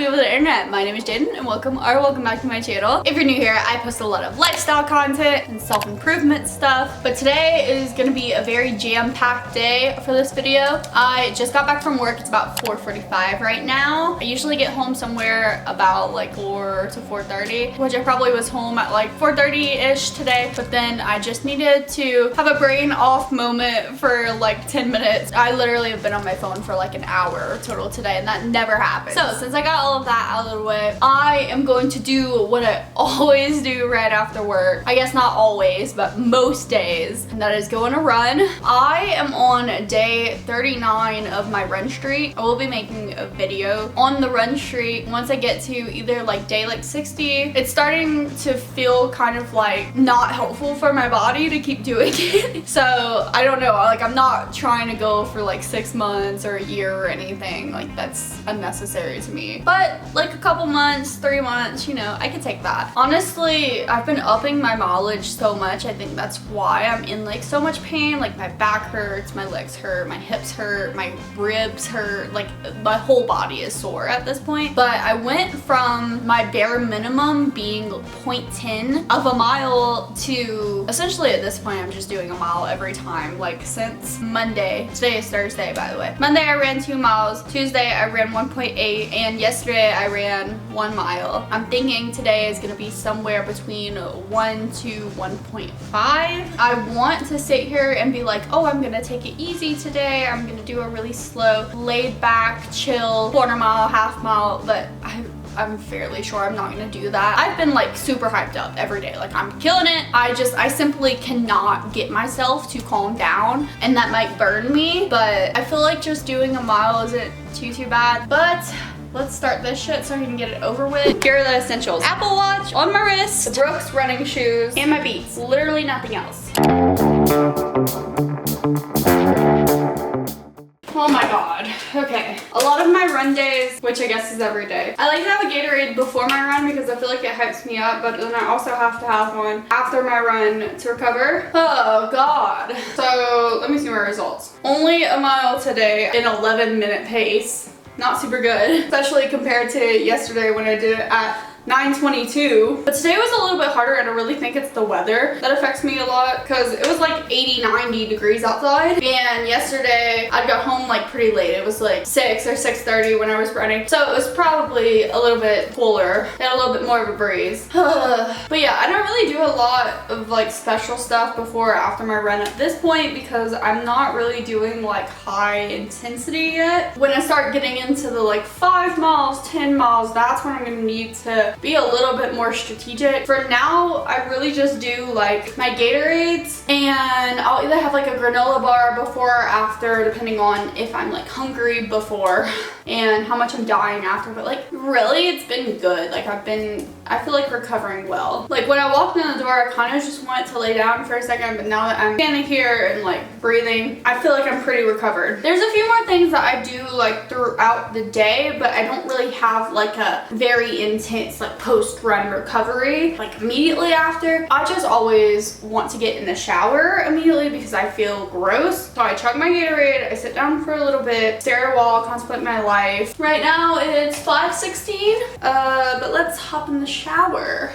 people of the internet. My name is Jaden and welcome back to my channel. If you're new here, I post a lot of lifestyle content and self-improvement stuff, but today is gonna be a very jam-packed day for this video. I just got back from work. It's about 4:45 right now. I usually get home somewhere about like 4 to 4:30, which I probably was home at like 4:30-ish today, but then I just needed to have a brain off moment for like 10 minutes. I literally have been on my phone for like an hour total today, and that never happened. So since I got all of that out of the way, I am going to do what I always do right after work. I guess not always, but most days, and that is go on a run. I am on day 39 of my run streak. I will be making a video on the run streak once I get to either like day like 60. It's starting to feel kind of like not helpful for my body to keep doing it. So I don't know, like I'm not trying to go for like 6 months or a year or anything. Like that's unnecessary to me. But like a couple months, 3 months, you know, I could take that. Honestly, I've been upping my mileage so much. I think that's why I'm in like so much pain. Like my back hurts, my legs hurt, my hips hurt, my ribs hurt, like my whole body is sore at this point. But I went from my bare minimum being 0.10 of a mile to essentially at this point I'm just doing a mile every time. Like since Monday, today is Thursday by the way. Monday I ran 2 miles, Tuesday I ran 1.8, and yesterday I ran 1 mile. I'm thinking today is gonna be somewhere between 1 to 1.5. I want to sit here and be like, oh, I'm gonna take it easy today. I'm gonna do a really slow, laid back, chill, quarter mile, half mile, but I'm fairly sure I'm not gonna do that. I've been like super hyped up every day. Like I'm killing it. I simply cannot get myself to calm down, and that might burn me, but I feel like just doing a mile isn't too bad. But let's start this shit so I can get it over with. Here are the essentials. Apple Watch on my wrist, the Brooks running shoes, and my Beats. Literally nothing else. Oh my god. Okay. A lot of my run days, which I guess is every day, I like to have a Gatorade before my run because I feel like it hypes me up, but then I also have to have one after my run to recover. Oh god. So let me see my results. Only a mile today in 11-minute pace. Not super good, especially compared to yesterday when I did it at 9:22. But today was a little bit harder, and I really think it's the weather that affects me a lot because it was like 80-90 degrees outside, and yesterday I got home like pretty late. It was like 6 or 6:30 when I was running, so it was probably a little bit cooler and a little bit more of a breeze. But yeah, I don't really do a lot of like special stuff before or after my run at this point because I'm not really doing like high intensity yet. When I start getting into the like 5 miles, 10 miles, that's when I'm gonna need to be a little bit more strategic. For now, I really just do like my Gatorades, and I'll either have like a granola bar before or after, depending on if I'm like hungry before and how much I'm dying after. But like really, it's been good. Like I feel like recovering well. Like when I walked in the door, I kind of just wanted to lay down for a second, but now that I'm standing here and like breathing, I feel like I'm pretty recovered. There's a few more things that I do like throughout the day, but I don't really have like a very intense like post-run recovery like immediately after. I just always want to get in the shower immediately because I feel gross. So I chug my Gatorade, I sit down for a little bit, stare at a wall, contemplate my life. Right now it's 5:16, but let's hop in the shower.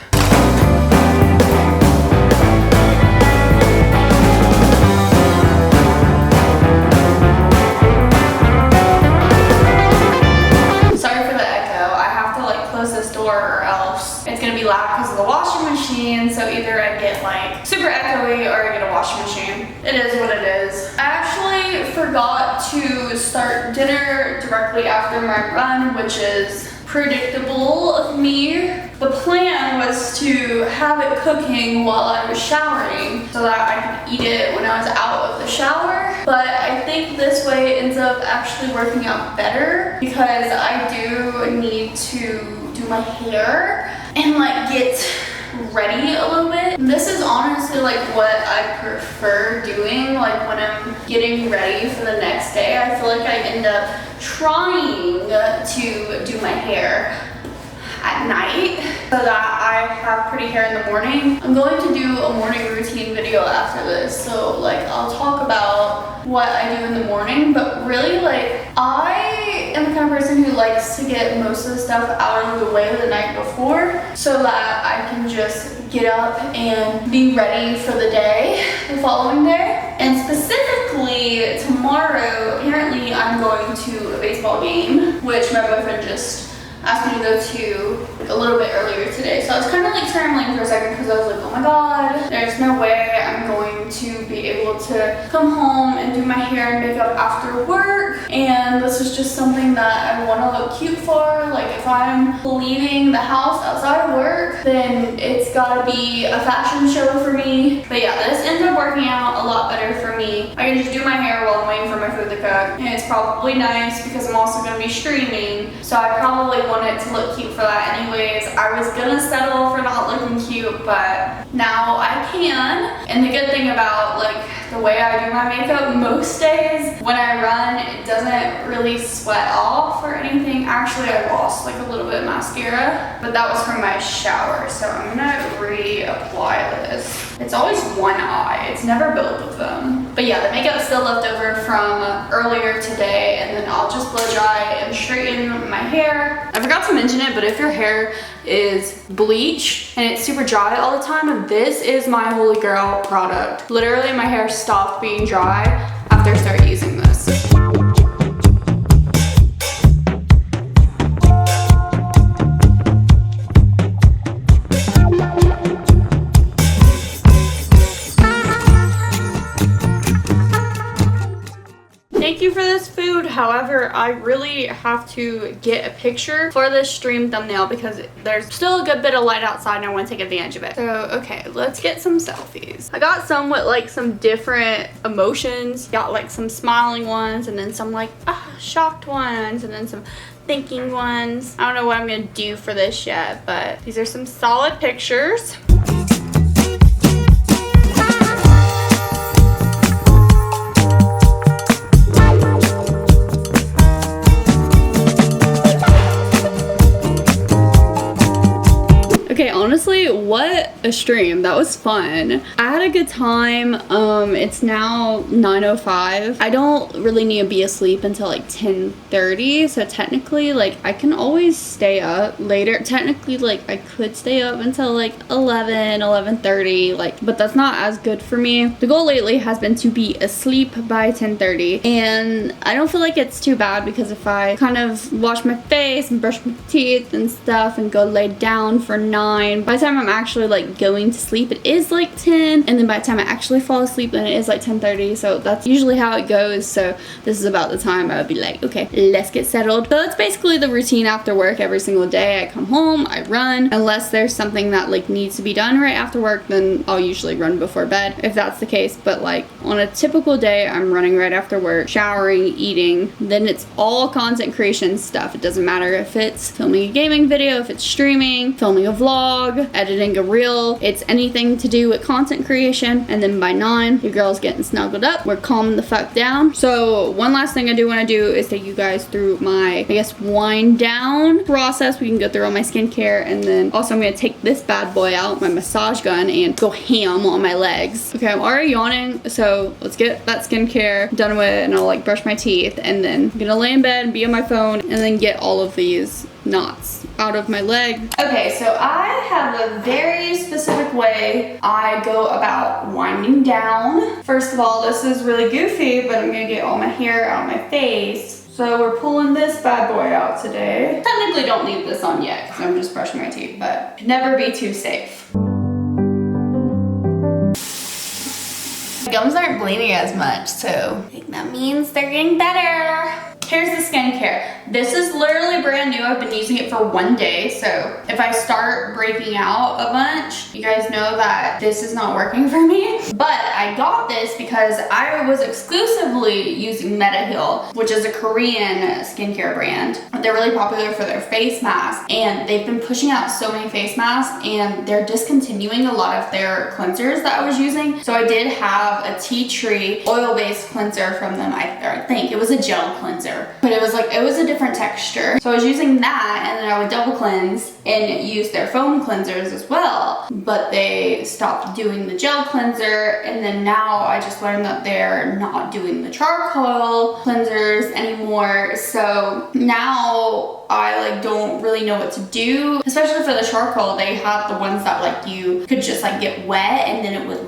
Loud because of the washing machine, so either I get like super echoey or I get a washing machine. It is what it is. I actually forgot to start dinner directly after my run, which is predictable of me. The plan was to have it cooking while I was showering so that I could eat it when I was out of the shower, but I think this way ends up actually working out better because I do need to do my hair and like get ready a little bit. This is honestly like what I prefer doing, like when I'm getting ready for the next day. I feel like I end up trying to do my hair at night so that I have pretty hair in the morning. I'm going to do a morning routine video after this, so like I'll talk about what I do in the morning, but really like I am the kind of person who likes to get most of the stuff out of the way the night before so that I can just get up and be ready for the day, the following day. And specifically tomorrow, apparently I'm going to a baseball game, which my boyfriend just asked me to go to a little bit earlier today. So I was kind of like scrambling for a second because I was like, oh my god, there's no way I'm going to be able to come home and do my hair and makeup after work. And this is just something that I want to look cute for. Like if I'm leaving the house outside of work, then it's gotta be a fashion show for me. But yeah, this ended up working out a lot better for me. I can just do my hair while I'm waiting for my food to cook. And it's probably nice because I'm also gonna be streaming. So I probably want it to look cute for that anyways. I was gonna settle for not looking cute, but now I can. And the good thing about like the way I do my makeup most days, when I run, it doesn't really sweat off or anything. Actually, I lost like a little bit of mascara, but that was from my shower. So I'm gonna reapply this. It's always one eye. It's never both of them. But yeah, the makeup's still left over from earlier today, and then I'll just blow dry and straighten my hair. I forgot to mention it, but if your hair is bleached and it's super dry all the time, this is my holy grail product. Literally, my hair stopped being dry after I started using this. Thank you for this food. However, I really have to get a picture for this stream thumbnail because there's still a good bit of light outside and I want to take advantage of it. So, okay, let's get some selfies. I got some with like some different emotions. Got like some smiling ones and then some like shocked ones and then some thinking ones. I don't know what I'm gonna do for this yet, but these are some solid pictures. Okay, honestly, what a stream. That was fun. I had a good time. It's now 9:05. I don't really need to be asleep until like 10:30, so technically like I can always stay up later. Technically like I could stay up until like 11:30, like, but that's not as good for me. The goal lately has been to be asleep by 10:30, and I don't feel like it's too bad because if I kind of wash my face and brush my teeth and stuff and go lay down for 9, by the time I'm actually like going to sleep, it is like 10, and then by the time I actually fall asleep, then it is like 10:30. So that's usually how it goes. So this is about the time I would be like, okay, let's get settled. So that's basically the routine after work every single day. I come home, I run, unless there's something that like needs to be done right after work, then I'll usually run before bed if that's the case. But like on a typical day, I'm running right after work, showering, eating, then it's all content creation stuff. It doesn't matter if it's filming a gaming video, if it's streaming, filming a vlog, editing a reel, it's anything to do with content creation. And then by 9, your girl's getting snuggled up, we're calming the fuck down. So one last thing I do want to do is take you guys through my, I guess, wind down process. We can go through all my skincare, and then also I'm gonna take this bad boy out, my massage gun, and go ham on my legs. Okay, I'm already yawning, so let's get that skincare done with, and I'll like brush my teeth, and then I'm gonna lay in bed and be on my phone and then get all of these knots out of my leg. Okay, so I have a very specific way I go about winding down. First of all, this is really goofy, but I'm gonna get all my hair out of my face. So we're pulling this bad boy out today. Technically don't leave this on yet because I'm just brushing my teeth, but never be too safe. My gums aren't bleeding as much, so I think that means they're getting better. Here's the skincare. This is literally brand new. I've been using it for 1 day, so if I start breaking out a bunch, you guys know that this is not working for me. But I got this because I was exclusively using 𝘦𝘧𝘧𝘦𝘯, which is a Korean skincare brand. They're really popular for their face masks, and they've been pushing out so many face masks, and they're discontinuing a lot of their cleansers that I was using. So I did have a tea tree oil-based cleanser from them. I think it was a gel cleanser. cleanser. But it was a different texture. So I was using that, and then I would double cleanse and use their foam cleansers as well. But they stopped doing the gel cleanser, and then now I just learned that they're not doing the charcoal cleansers anymore. So now I don't really know what to do, especially for the charcoal. They had the ones that you could just get wet and then it would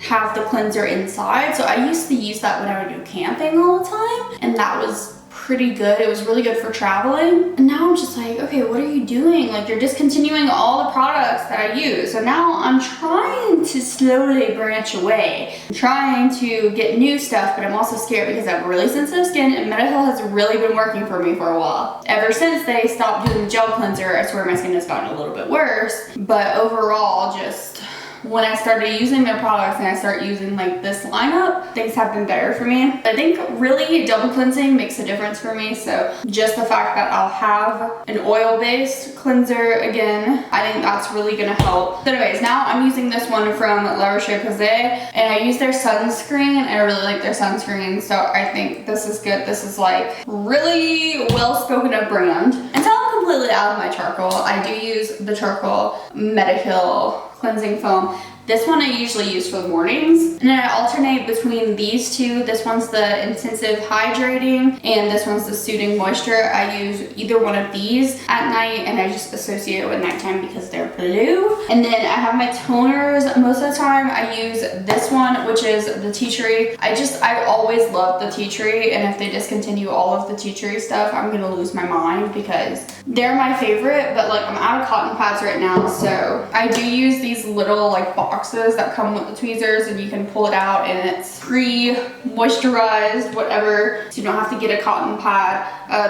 have the cleanser inside. So I used to use that when I would do camping all the time, and that was pretty good. It was really good for traveling. And now I'm just okay, what are you doing? You're discontinuing all the products that I use. So now I'm trying to slowly branch away. I'm trying to get new stuff, but I'm also scared because I have really sensitive skin, and 𝘮𝘧𝘧𝘮𝘮 has really been working for me for a while. Ever since they stopped doing the gel cleanser, I swear my skin has gotten a little bit worse. But overall, just when I started using their products and I start using this lineup, things have been better for me. I think really double cleansing makes a difference for me. So just the fact that I'll have an oil-based cleanser again, I think that's really gonna help. So anyways, now I'm using this one from 𝘰𝘮𝘧𝘮𝘦𝘯𝘴, and I use their sunscreen, and I really like their sunscreen. So I think this is good. This is really well spoken of brand. Until I'm completely out of my charcoal, I do use the charcoal 𝘰𝘮𝘧𝘮𝘮 cleansing foam. This one I usually use for the mornings, and then I alternate between these two. This one's the intensive hydrating, and this one's the soothing moisture. I use either one of these at night, and I just associate it with nighttime because they're blue. And then I have my toners. Most of the time I use this one, which is the tea tree. I always love the tea tree, and if they discontinue all of the tea tree stuff, I'm gonna lose my mind because they're my favorite. But I'm out of cotton pads right now, so I do use these little boxes that come with the tweezers, and you can pull it out and it's pre-moisturized, whatever, so you don't have to get a cotton pad.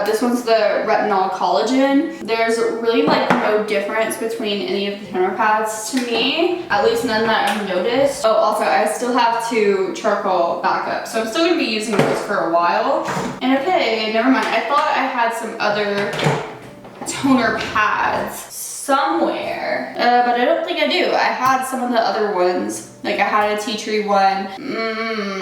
This one's the retinol collagen. There's really no difference between any of the toner pads to me, at least none that I've noticed. Oh, also I still have to charcoal backup, so I'm still gonna be using those for a while. And okay, never mind, I thought I had some other toner pads somewhere, but I don't think I do. I had some of the other ones. I had a tea tree one.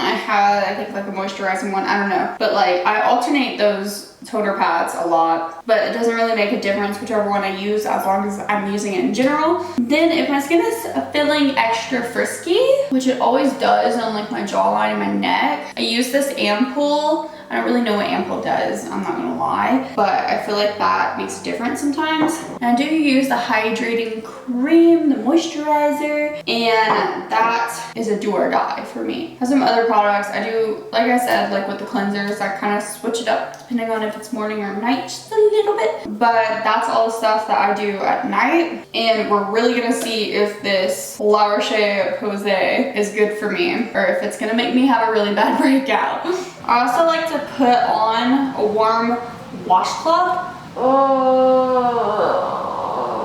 I had, I think, a moisturizing one. I don't know. But I alternate those toner pads a lot, but it doesn't really make a difference whichever one I use as long as I'm using it in general. Then if my skin is feeling extra frisky, which it always does on my jawline and my neck, I use this ampoule. I don't really know what ampoule does, I'm not gonna lie, but I feel that makes a difference sometimes. And I do use the hydrating cream, the moisturizer, and that is a do or die for me. I have some other products I do, like I said, with the cleansers, I kind of switch it up depending on if it's morning or night just a little bit. But that's all the stuff that I do at night, and we're really gonna see if this La Roche-Posay is good for me or if it's gonna make me have a really bad breakout. I also like to put on a warm washcloth. Oh,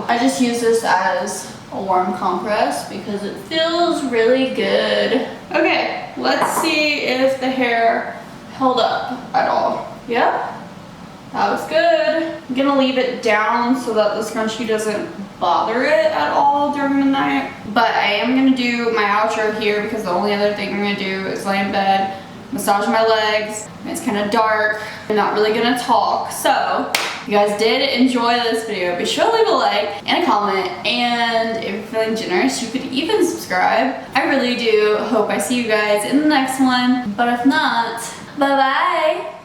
I just use this as a warm compress because it feels really good. Okay, let's see if the hair held up at all. Yep, that was good. I'm gonna leave it down so that the scrunchie doesn't bother it at all during the night. But I am gonna do my outro here because the only other thing I'm gonna do is lay in bed, massage my legs. It's kind of dark. I'm not really gonna talk. So if you guys did enjoy this video, be sure to leave a like and a comment, and if you're feeling generous, you could even subscribe. I really do hope I see you guys in the next one, but if not, bye bye.